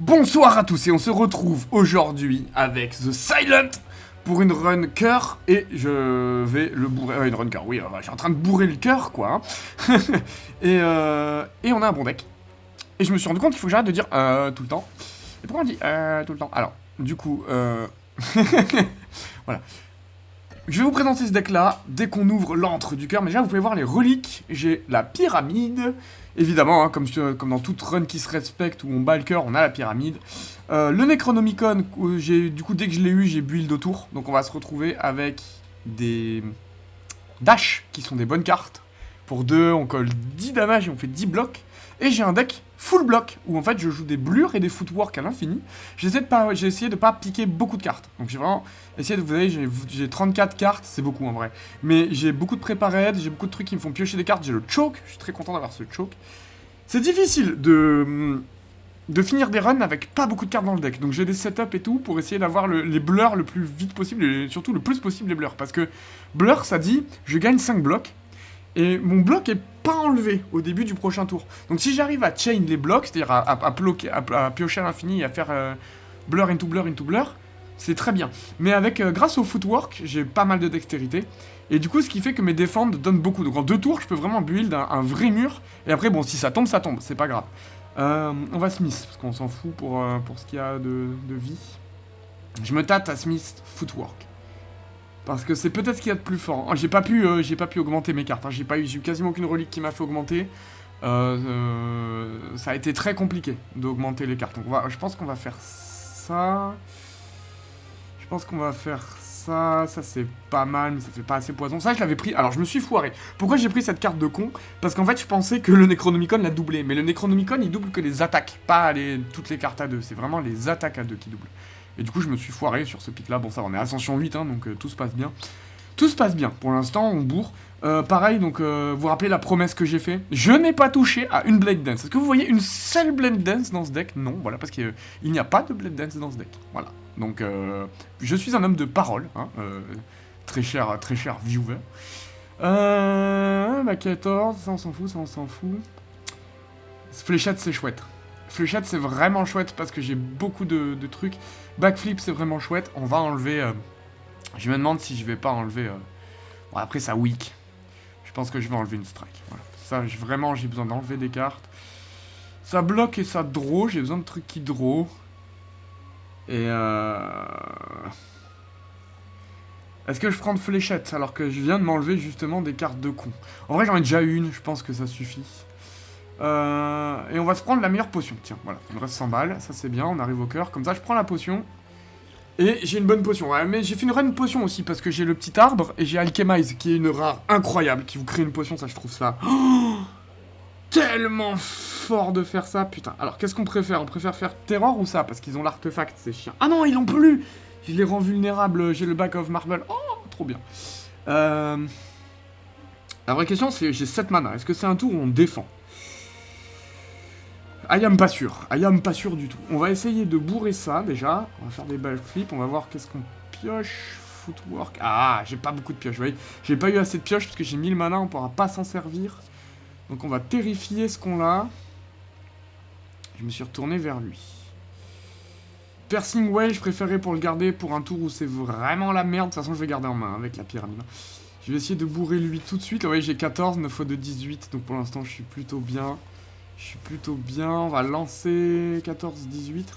Bonsoir à tous et on se retrouve aujourd'hui avec The Silent pour une run cœur et je vais le bourrer. Une run cœur, oui, je suis en train de bourrer le cœur quoi. Hein. et on a un bon deck. Et je me suis rendu compte qu'il faut que j'arrête de dire tout le temps. Et pourquoi on dit tout le temps? Alors, du coup, voilà. Je vais vous présenter ce deck là dès qu'on ouvre l'antre du cœur. Mais déjà, vous pouvez voir les reliques. J'ai la pyramide. Évidemment, hein, comme dans toute run qui se respecte où on bat le cœur, on a la pyramide. Le Necronomicon, du coup, dès que je l'ai eu, j'ai build autour. Donc on va se retrouver avec des dash qui sont des bonnes cartes. Pour 2, on colle 10 damage et on fait 10 blocs. Et j'ai un deck full block, où en fait je joue des blurs et des footwork à l'infini. J'ai essayé de pas piquer beaucoup de cartes. Donc j'ai vraiment essayé de... Vous voyez, j'ai 34 cartes, c'est beaucoup en vrai. Mais j'ai beaucoup de prépared, j'ai beaucoup de trucs qui me font piocher des cartes. J'ai le choke, je suis très content d'avoir ce choke. C'est difficile de finir des runs avec pas beaucoup de cartes dans le deck. Donc j'ai des setups et tout pour essayer d'avoir les blurs le plus vite possible et surtout le plus possible les blurs. Parce que blur ça dit je gagne 5 blocs. Et mon bloc est pas enlevé au début du prochain tour. Donc si j'arrive à chain les blocs, c'est-à-dire à piocher à l'infini et à faire blur into blur into blur, c'est très bien. Mais grâce au footwork, j'ai pas mal de dextérité. Et du coup, ce qui fait que mes défenses donnent beaucoup. Donc en 2 tours, je peux vraiment build un vrai mur. Et après, bon, si ça tombe, c'est pas grave. On va Smith, parce qu'on s'en fout pour ce qu'il y a de vie. Je me tâte à Smith footwork. Parce que c'est peut-être ce qu'il y a de plus fort. J'ai pas pu augmenter mes cartes. Hein. J'ai eu quasiment aucune relique qui m'a fait augmenter. Ça a été très compliqué d'augmenter les cartes. Donc je pense qu'on va faire ça. Je pense qu'on va faire ça. Ça c'est pas mal, mais ça fait pas assez poison. Ça je l'avais pris. Alors je me suis foiré. Pourquoi j'ai pris cette carte de con? Parce qu'en fait je pensais que le Necronomicon l'a doublé. Mais le Necronomicon il double que les attaques, pas toutes les cartes à 2. C'est vraiment les attaques à 2 qui doublent. Et du coup, je me suis foiré sur ce pic-là. Bon, ça, on est à Ascension 8, hein, donc tout se passe bien. Tout se passe bien. Pour l'instant, on bourre. Pareil, donc, vous vous rappelez la promesse que j'ai fait? Je n'ai pas touché à une Blade Dance. Est-ce que vous voyez une seule Blade Dance dans ce deck? Non, voilà, parce qu'il n'y a pas de Blade Dance dans ce deck. Voilà. Donc, je suis un homme de parole, hein, très cher viewer. 14, ça on s'en fout, ça on s'en fout. Fléchette, c'est chouette. Fléchette, c'est vraiment chouette parce que j'ai beaucoup de trucs. Backflip, c'est vraiment chouette. On va enlever... Je me demande si je vais pas enlever... Bon, après, ça weak. Je pense que je vais enlever une strike. Voilà. Ça, vraiment, j'ai besoin d'enlever des cartes. Ça bloque et ça draw. J'ai besoin de trucs qui draw. Et Est-ce que je prends de fléchette alors que je viens de m'enlever justement des cartes de con? En vrai, j'en ai déjà une. Je pense que ça suffit. Et on va se prendre la meilleure potion. Tiens, voilà, il me reste 100 balles, ça c'est bien, on arrive au cœur. Comme ça, je prends la potion. Et j'ai une bonne potion. Ouais, mais j'ai fait une run potion aussi, parce que j'ai le petit arbre et j'ai Alchemize, qui est une rare incroyable, qui vous crée une potion, ça je trouve ça... Oh, tellement fort de faire ça, putain. Alors, qu'est-ce qu'on préfère? On préfère faire Terror ou ça? Parce qu'ils ont l'artefact, ces chiens. Ah non, ils l'ont plus! Je les rends vulnérables, j'ai le Back of Marble. Oh, trop bien. La vraie question, c'est j'ai 7 mana. Est-ce que c'est un tour où on défend? I am pas sûr du tout. On va essayer de bourrer ça déjà. On va faire des backflips, on va voir qu'est-ce qu'on pioche. Footwork. Ah, j'ai pas beaucoup de pioches, vous voyez. J'ai pas eu assez de pioches parce que j'ai 1000 mana, on pourra pas s'en servir. Donc on va terrifier ce qu'on a. Je me suis retourné vers lui. Piercing Way, je préférais pour le garder pour un tour où c'est vraiment la merde. De toute façon, je vais garder en main avec la pyramide. Je vais essayer de bourrer lui tout de suite. Là, vous voyez, j'ai 14, 9 fois de 18. Donc pour l'instant, je suis plutôt bien. On va lancer 14, 18.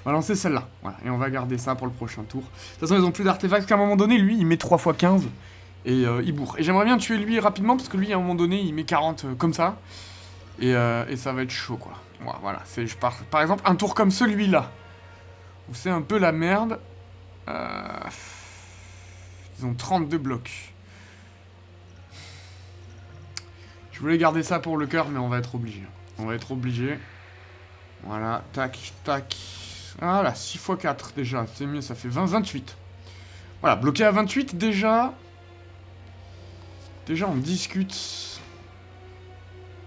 On va lancer celle-là, voilà, et on va garder ça pour le prochain tour. De toute façon, ils ont plus d'artefacts, parce qu'à un moment donné, lui, il met 3 x 15, et il bourre. Et j'aimerais bien tuer lui rapidement, parce que lui, à un moment donné, il met 40 comme ça, et ça va être chaud, quoi. Voilà, par exemple, un tour comme celui-là, où c'est un peu la merde. Ils ont 32 blocs. Je voulais garder ça pour le cœur, mais on va être obligé. Voilà, tac, tac. Voilà, 6 x 4 déjà, c'est mieux, ça fait 20, 28. Voilà, bloqué à 28 déjà. Déjà on discute.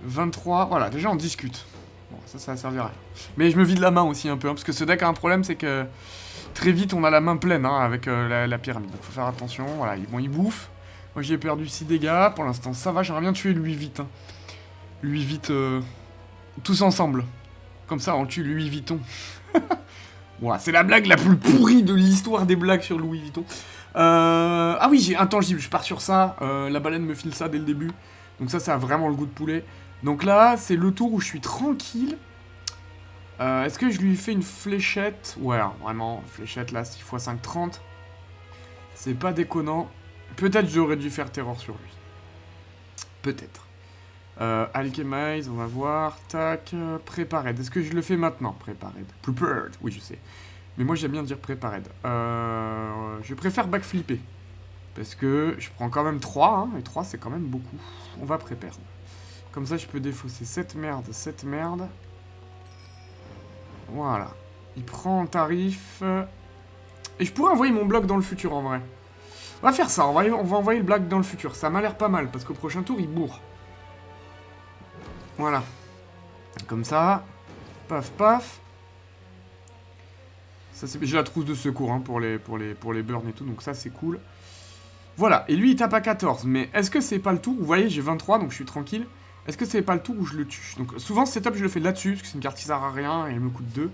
23, voilà, déjà on discute. Bon, ça va servir à rien. Mais je me vide la main aussi un peu, hein, parce que ce deck a un problème, c'est que très vite on a la main pleine hein, avec la pyramide. Donc faut faire attention, voilà, bon il bouffe. Moi j'ai perdu 6 dégâts, pour l'instant ça va, j'aimerais bien tuer lui vite. Hein. Lui vite... tous ensemble. Comme ça, on tue Louis Vuitton. Voilà, c'est la blague la plus pourrie de l'histoire des blagues sur Louis Vuitton. Ah oui, j'ai intangible, je pars sur ça. La baleine me file ça dès le début. Donc ça a vraiment le goût de poulet. Donc là, c'est le tour où je suis tranquille. Est-ce que je lui fais une fléchette? Ouais, vraiment, fléchette là, 6 x 5, 30. C'est pas déconnant. Peut-être j'aurais dû faire terror sur lui. Peut-être. Alchemize, on va voir. Tac, Prepared. Est-ce que je le fais maintenant? Prepared. Prepared, oui, je sais. Mais moi, j'aime bien dire Prepared. Je préfère backflipper. Parce que je prends quand même 3, hein, et 3, c'est quand même beaucoup. On va prépare. Comme ça, je peux défausser cette merde, cette merde. Voilà. Il prend en tarif. Et je pourrais envoyer mon bloc dans le futur, en vrai. On va faire ça, on va envoyer le bloc dans le futur. Ça m'a l'air pas mal, parce qu'au prochain tour, il bourre. Voilà. Comme ça. Paf, paf. J'ai la trousse de secours hein, pour les burns et tout, donc ça, c'est cool. Voilà, et lui, il tape à 14. Mais est-ce que c'est pas le tour? Vous voyez, j'ai 23, donc je suis tranquille. Est-ce que c'est pas le tour où je le tue? Donc souvent, ce setup, je le fais là-dessus, parce que c'est une carte qui sert à rien, et elle me coûte 2.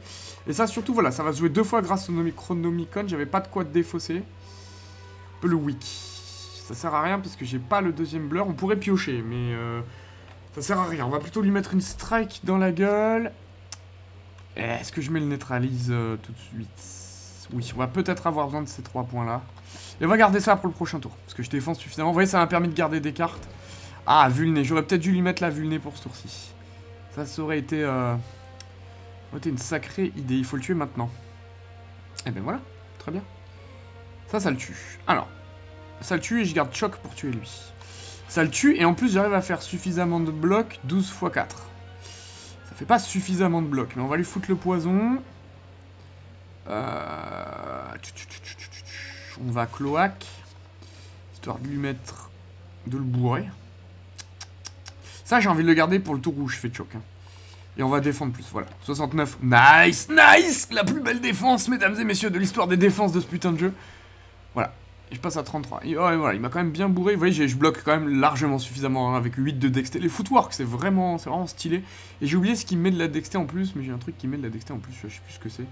Et ça, surtout, voilà, ça va se jouer 2 fois grâce au Chronomicon. J'avais pas de quoi te défausser. Un peu le weak. Ça sert à rien, parce que j'ai pas le deuxième blur. On pourrait piocher, mais ça sert à rien. On va plutôt lui mettre une strike dans la gueule. Est-ce que je mets le neutralise tout de suite? Oui, on va peut-être avoir besoin de ces 3 points-là. Et on va garder ça pour le prochain tour, parce que je défends suffisamment. Vous voyez, ça m'a permis de garder des cartes. Ah, vulné. J'aurais peut-être dû lui mettre la vulné pour ce tour-ci. Ça aurait été une sacrée idée. Il faut le tuer maintenant. Et ben voilà, très bien. Ça le tue. Alors, ça le tue et je garde choc pour tuer lui. Ça le tue et en plus j'arrive à faire suffisamment de blocs, 12 x 4. Ça fait pas suffisamment de blocs, mais on va lui foutre le poison. On va cloaque, histoire de lui mettre de le bourrer. Ça j'ai envie de le garder pour le tour où je fais choc. Hein. Et on va défendre plus, voilà. 69, nice, nice. La plus belle défense, mesdames et messieurs, de l'histoire des défenses de ce putain de jeu. Voilà. Et je passe à 33. Et ouais, voilà, il m'a quand même bien bourré. Vous voyez, je bloque quand même largement suffisamment hein, avec 8 de dexté. Les footwork, c'est vraiment stylé. Et j'ai oublié ce qui met de la dexté en plus, mais j'ai un truc qui met de la dexté en plus, je sais plus ce que c'est.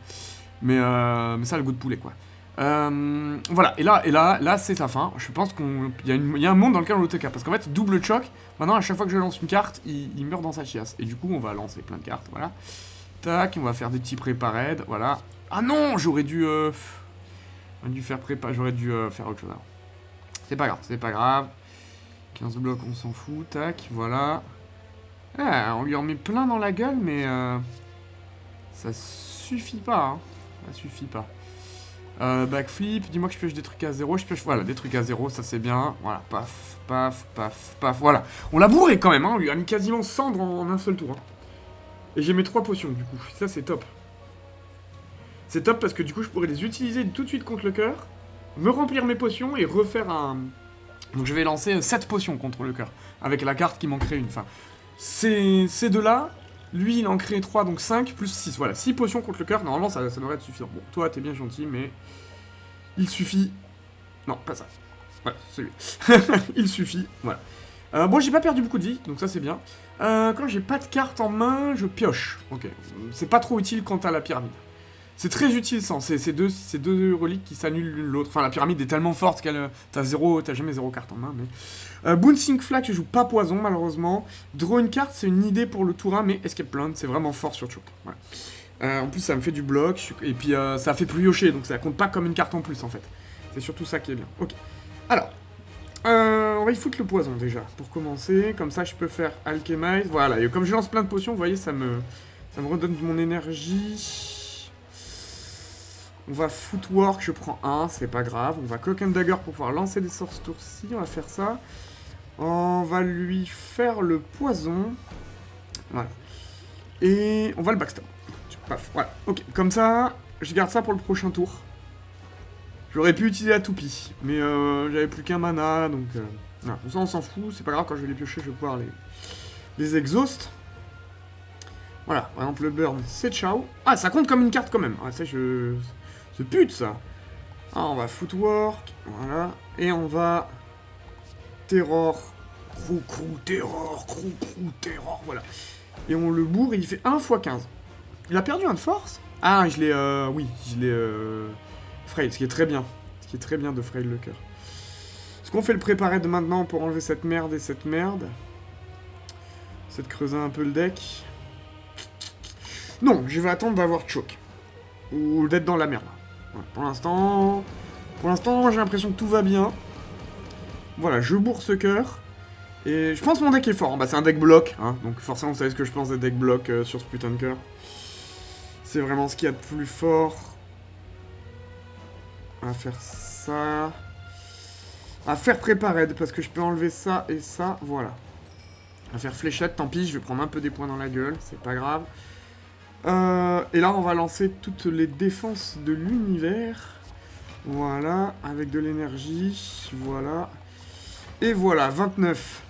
Mais ça a le goût de poulet, quoi. Voilà, et là c'est sa fin. Je pense qu'il y a un monde dans lequel on l'OTK. Parce qu'en fait, double choc, maintenant à chaque fois que je lance une carte, il meurt dans sa chiasse. Et du coup, on va lancer plein de cartes, voilà. Tac, on va faire des petits prépareds, voilà. Ah non, j'aurais dû faire j'aurais dû faire autre chose. C'est pas grave, c'est pas grave. 15 blocs, on s'en fout, tac, voilà. Ah, on lui en met plein dans la gueule, mais ça suffit pas, hein. Ça suffit pas. Backflip, dis-moi que je pioche des trucs à 0. Je pioche, voilà, des trucs à 0, ça c'est bien. Voilà, paf, paf, paf, paf, voilà. On l'a bourré quand même, hein. On lui a mis quasiment 100 en un seul tour. Hein. Et j'ai mes 3 potions, du coup. Ça, c'est top. C'est top parce que du coup, je pourrais les utiliser tout de suite contre le cœur, me remplir mes potions et refaire un... Donc je vais lancer 7 potions contre le cœur, avec la carte qui m'en crée une. Enfin, ces deux-là... Lui, il en crée 3, donc 5 plus 6. Voilà, 6 potions contre le cœur. Normalement, ça devrait être suffisant. Bon, toi, t'es bien gentil, mais... Il suffit... Non, pas ça. Voilà, celui-là. Il suffit, voilà. Bon, j'ai pas perdu beaucoup de vie, donc ça, c'est bien. Quand j'ai pas de carte en main, je pioche. Ok. C'est pas trop utile quant à la pyramide. C'est très utile sans. C'est deux reliques qui s'annulent l'une l'autre. Enfin, la pyramide est tellement forte qu'elle... T'as jamais 0 carte en main, mais... Bouncing Flag, je joue pas poison, malheureusement. Draw une carte, c'est une idée pour le tour 1, mais Escape Plan, c'est vraiment fort sur choke. Voilà. En plus, ça me fait du bloc, et puis ça fait plus yocher, donc ça compte pas comme une carte en plus, en fait. C'est surtout ça qui est bien. Ok. Alors, on va y foutre le poison, déjà, pour commencer. Comme ça, je peux faire Alchemize. Voilà, et comme je lance plein de potions, vous voyez, ça me redonne de mon énergie... On va Footwork, je prends 1, c'est pas grave. On va Cloak and Dagger pour pouvoir lancer des sorts ce tour-ci, on va faire ça. On va lui faire le poison. Voilà. Et on va le backstab. Paf, voilà, ok. Comme ça, je garde ça pour le prochain tour. J'aurais pu utiliser la toupie, mais j'avais plus qu'un mana, donc... Voilà, tout ça on s'en fout, c'est pas grave, quand je vais les piocher, je vais pouvoir les exhaust. Voilà, par exemple le burn, c'est ciao. Ah, ça compte comme une carte quand même. Ah, ça, c'est pute, ça. Ah, on va footwork, voilà. Et on va... Terror. Crou, terror, crou, terror, voilà. Et on le bourre et il fait 1 x 15. Il a perdu un de force? Ah, je l'ai... oui, je l'ai... Frail, ce qui est très bien. Ce qui est très bien de Frail le cœur. Est-ce qu'on fait le préparer de maintenant pour enlever cette merde et cette merde? C'est de creuser un peu le deck. Non, je vais attendre d'avoir choke. Ou d'être dans la merde. Ouais, pour l'instant, j'ai l'impression que tout va bien. Voilà, je bourre ce cœur. Et je pense que mon deck est fort. Bah, c'est un deck bloc, hein. Donc forcément, vous savez ce que je pense des decks bloc sur ce putain de cœur. C'est vraiment ce qu'il y a de plus fort. On va faire ça. À faire préparer, parce que je peux enlever ça et ça, voilà. On va faire fléchette, tant pis, je vais prendre un peu des points dans la gueule, c'est pas grave. Et là, on va lancer toutes les défenses de l'univers. Voilà, avec de l'énergie, voilà. Et voilà, 29.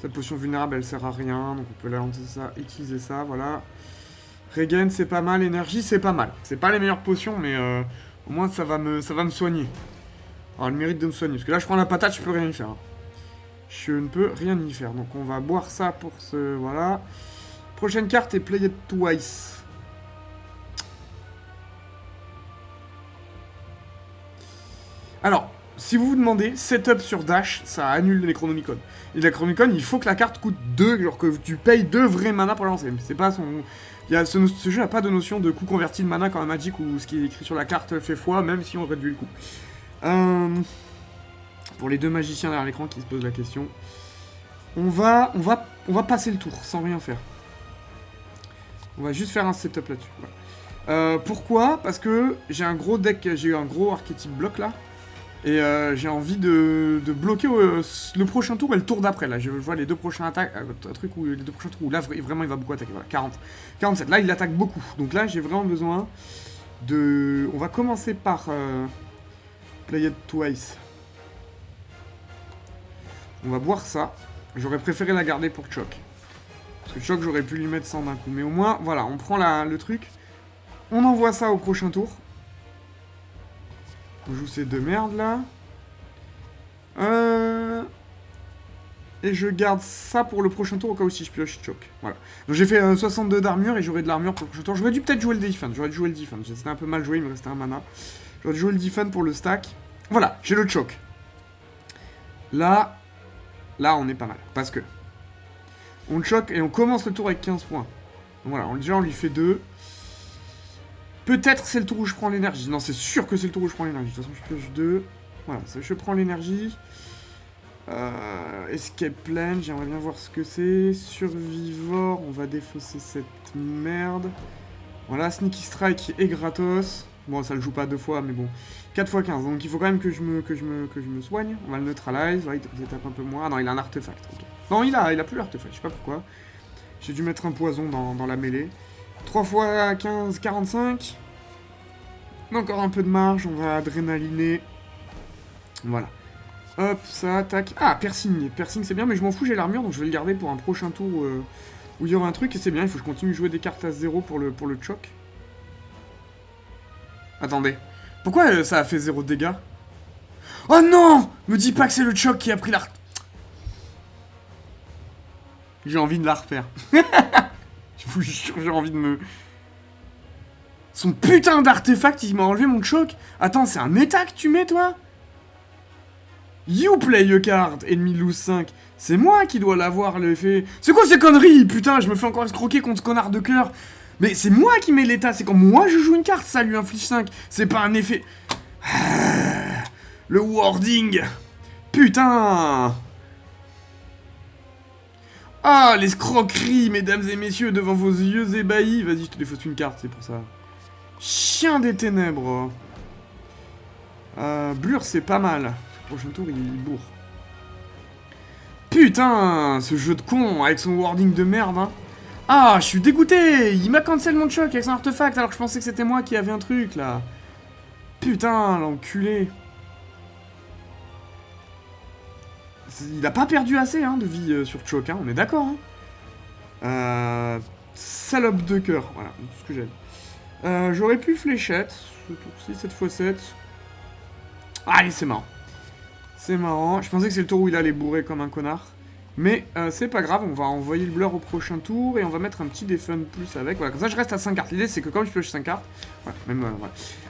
Cette potion vulnérable, elle sert à rien, donc on peut la lancer ça, utiliser ça, voilà. Regen, c'est pas mal, énergie, c'est pas mal. C'est pas les meilleures potions, mais au moins, ça va me soigner. Alors, le mérite de me soigner, parce que là, je prends la patate, je peux rien y faire. Je ne peux rien y faire, donc on va boire ça pour ce... Voilà. Prochaine carte est Play It Twice. Alors, si vous vous demandez, setup sur Dash, ça annule les Chronomicon. Et la Chronomicon, il faut que la carte coûte 2, genre que tu payes 2 vrais mana pour la lancer. C'est pas son... ce jeu n'a pas de notion de coût converti de mana comme un Magic où ce qui est écrit sur la carte fait foi, même si on réduit le coût. Pour les deux magiciens derrière l'écran qui se posent la question, on va passer le tour sans rien faire. On va juste faire un setup là-dessus. Voilà. Pourquoi? Parce que j'ai un gros deck, j'ai eu un gros archétype bloc là. Et j'ai envie de bloquer le prochain tour et le tour d'après. Là, je vois les deux prochains attaques, trucs où les deux prochains tours où là vraiment il va beaucoup attaquer. Voilà, 40, 47. Là, il attaque beaucoup. Donc là, j'ai vraiment besoin de. On va commencer par Play It Twice. On va boire ça. J'aurais préféré la garder pour Choc. Parce que Choc, j'aurais pu lui mettre 100 d'un coup. Mais au moins, voilà, on prend le truc. On envoie ça au prochain tour. On joue ces deux merdes là. Et je garde ça pour le prochain tour au cas où si je pioche Choc. Voilà. Donc j'ai fait 62 d'armure et j'aurai de l'armure pour le prochain tour. J'aurais dû peut-être jouer le Defend. J'aurais dû jouer le Defend. C'était un peu mal joué, il me restait un mana. J'aurais dû jouer le Defend pour le stack. Voilà, j'ai le Choc. Là, on est pas mal. Parce que on choque et on commence le tour avec 15 points. Donc voilà, déjà on lui fait 2. Peut-être c'est le tour où je prends l'énergie. Non, c'est sûr que c'est le tour où je prends l'énergie. De toute façon, je pioche 2. Voilà, je prends l'énergie. Escape Plan, j'aimerais bien voir ce que c'est. Survivor, on va défausser cette merde. Voilà, Sneaky Strike est gratos. Bon, ça le joue pas 2 fois, mais bon. 4 x 15, donc il faut quand même que je me soigne. On va le neutralize, ouais, il tape un peu moins. Ah non, il a un artefact, ok. Non, il a plus l'artefact, je sais pas pourquoi. J'ai dû mettre un poison dans la mêlée. 3 x 15, 45. Encore un peu de marge, on va adrénaliner. Voilà. Hop, ça attaque. Ah, piercing. Piercing, c'est bien, mais je m'en fous, j'ai l'armure, donc je vais le garder pour un prochain tour où il y aura un truc. Et c'est bien, il faut que je continue de jouer des cartes à 0 pour le choc. Attendez. Pourquoi ça a fait 0 de dégâts? Oh non! Me dis pas que c'est le choc qui a pris l'art. J'ai envie de la refaire. Je vous jure, j'ai envie de me... Son putain d'artefact, il m'a enlevé mon choc. Attends, c'est un état que tu mets, toi? You play a card, ennemi lose 5. C'est moi qui dois l'avoir, l'effet. C'est quoi ces conneries? Putain, je me fais encore escroquer contre ce connard de cœur. Mais c'est moi qui mets l'état, c'est quand moi je joue une carte, ça lui inflige 5. C'est pas un effet... Le wording. Putain. Ah, l'escroquerie, mesdames et messieurs, devant vos yeux ébahis. Vas-y, je te défausse une carte, c'est pour ça. Chien des ténèbres. Blur, c'est pas mal. Le prochain tour, il bourre. Putain, ce jeu de con, avec son wording de merde, hein. Ah, je suis dégoûté. Il m'a cancel mon choc avec son artefact, alors que je pensais que c'était moi qui avais un truc, là. Putain, l'enculé. Il a pas perdu assez hein, de vie sur Choc, hein, on est d'accord. Hein. Salope de cœur, voilà, tout ce que j'ai. J'aurais pu fléchette, ce tour-ci, 7 x 7. Allez, c'est marrant. C'est marrant, je pensais que c'est le tour où il allait bourrer comme un connard. Mais c'est pas grave, on va envoyer le blur au prochain tour et on va mettre un petit defun plus avec. Voilà, comme ça je reste à 5 cartes. L'idée c'est que comme je pioche 5 cartes, voilà, même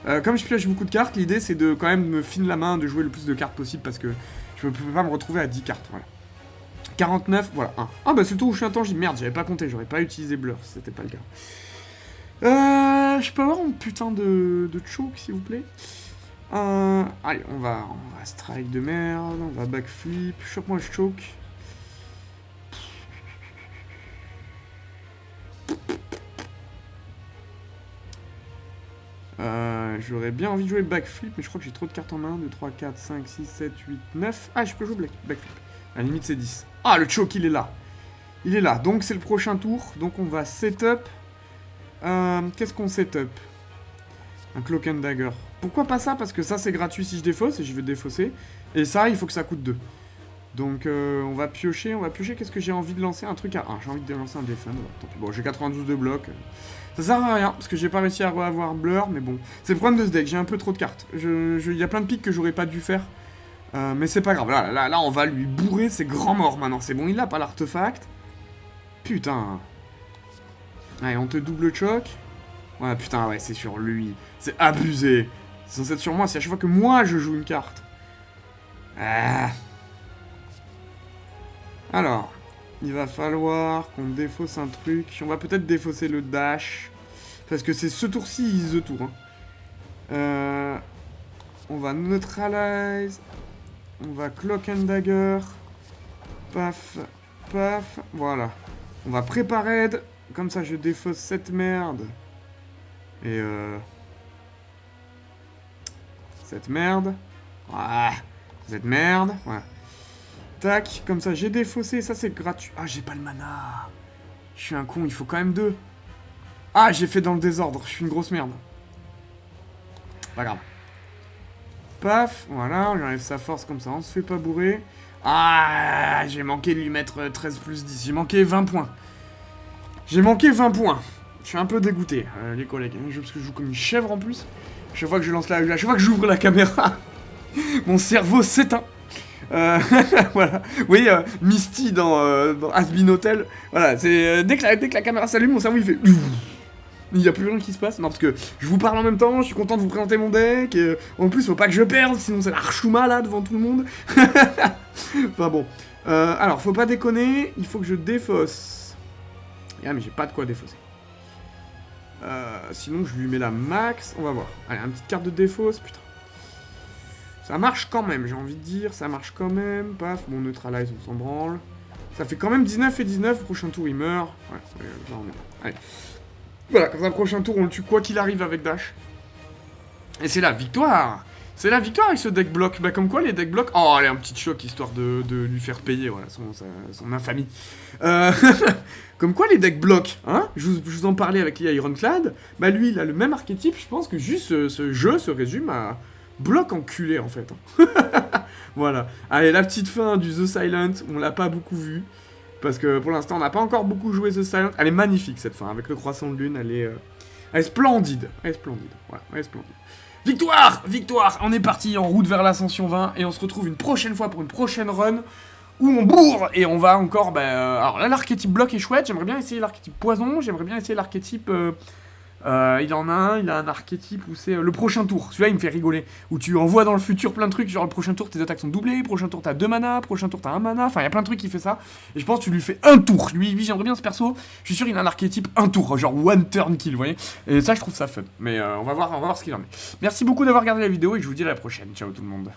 voilà. Comme je pioche beaucoup de cartes, l'idée c'est de quand même me fine la main, de jouer le plus de cartes possible parce que je ne peux pas me retrouver à 10 cartes. Voilà. 49, voilà, 1. Ah bah c'est le tour où je suis intangible, merde, j'avais pas compté, j'aurais pas utilisé blur si c'était pas le cas. Je peux avoir un putain de choke s'il vous plaît. Allez, on va strike de merde, on va backflip, chope-moi le choke. J'aurais bien envie de jouer backflip, mais je crois que j'ai trop de cartes en main. 2, 3, 4, 5, 6, 7, 8, 9. Ah, je peux jouer backflip. À la limite, c'est 10. Ah, le choke, il est là. Il est là. Donc, c'est le prochain tour. Donc, on va setup. Qu'est-ce qu'on setup? Un Cloak and Dagger. Pourquoi pas ça? Parce que ça, c'est gratuit si je défausse, et je vais défausser. Et ça, il faut que ça coûte 2. Donc, on va piocher. Qu'est-ce que j'ai envie de lancer? Un truc à 1. J'ai envie de lancer un defend. Bon, j'ai 92 de bloc. Ça sert à rien, parce que j'ai pas réussi à avoir blur, mais bon. C'est le problème de ce deck, j'ai un peu trop de cartes. Il y a plein de pics que j'aurais pas dû faire. Mais c'est pas grave, là, on va lui bourrer ses grands morts maintenant. C'est bon, il a pas l'artefact. Putain. Allez, on te double choc. Ouais, putain, ouais, c'est sur lui. C'est abusé. C'est censé être sur moi, c'est à chaque fois que moi je joue une carte. Ah. Alors, il va falloir qu'on défausse un truc. On va peut-être défausser le dash. Parce que c'est ce tour-ci, the tour. Hein. On va neutralize. On va cloak and dagger. Paf, paf. Voilà. On va préparer. Comme ça, je défausse cette merde. Et cette merde. Ah, cette merde. Voilà. Tac, comme ça, j'ai défaussé. Ça, c'est gratuit. Ah, j'ai pas le mana. Je suis un con, il faut quand même 2. Ah, j'ai fait dans le désordre. Je suis une grosse merde. Pas grave. Paf, voilà, on lui enlève sa force comme ça, on se fait pas bourrer. Ah, j'ai manqué de lui mettre 13 plus 10. J'ai manqué 20 points. J'ai manqué 20 points. Je suis un peu dégoûté, les collègues. Hein, parce que je joue comme une chèvre en plus. Chaque fois que je lance chaque fois que j'ouvre la caméra, mon cerveau s'éteint. Voilà. Vous voyez, Misty dans Has-Been Hotel. Voilà, c'est dès que la caméra s'allume, mon cerveau il fait. Il n'y a plus rien qui se passe. Non, parce que je vous parle en même temps, je suis content de vous présenter mon deck. Et, en plus, faut pas que je perde, sinon c'est l'archouma là devant tout le monde. Enfin bon. Alors, faut pas déconner, il faut que je défausse. Ah, mais j'ai pas de quoi défausser. Sinon, je lui mets la max. On va voir. Allez, une petite carte de défausse, putain. Ça marche quand même, j'ai envie de dire. Ça marche quand même. Paf, bon, neutralize, on s'en branle. Ça fait quand même 19 et 19. Prochain tour, il meurt. Ouais, là, on est. Allez. Voilà, comme ça, prochain tour, on le tue quoi qu'il arrive avec dash. Et c'est la victoire. C'est la victoire avec ce deck block. Bah, comme quoi, les deck block. Oh, allez, un petit choc histoire de lui faire payer, voilà, son infamie. Comme quoi, les deck block, hein. Je vous en parlais avec l'IA Ironclad. Bah, lui, il a le même archétype. Je pense que juste ce jeu se résume à bloc enculé, en fait. Voilà. Allez, la petite fin du The Silent. On l'a pas beaucoup vu. Parce que pour l'instant, on n'a pas encore beaucoup joué The Silent. Elle est magnifique, cette fin. Avec le croissant de lune, elle est splendide. Elle est splendide. Voilà, elle est splendide. Victoire! Victoire! On est parti en route vers l'Ascension 20. Et on se retrouve une prochaine fois pour une prochaine run. Où on bourre! Et on va encore... alors là, l'archétype bloc est chouette. J'aimerais bien essayer l'archétype poison. J'aimerais bien essayer l'archétype... il en a un, il a un archétype où c'est le prochain tour. Celui-là, il me fait rigoler. Où tu envoies dans le futur plein de trucs. Genre, le prochain tour, tes attaques sont doublées. Le prochain tour, t'as 2 mana. Le prochain tour, t'as 1 mana. Enfin, il y a plein de trucs qui fait ça. Et je pense que tu lui fais un tour. Lui j'aimerais bien ce perso. Je suis sûr, il a un archétype un tour. Genre, one turn kill, vous voyez. Et ça, je trouve ça fun. Mais on va voir ce qu'il en est. Merci beaucoup d'avoir regardé la vidéo et je vous dis à la prochaine. Ciao tout le monde.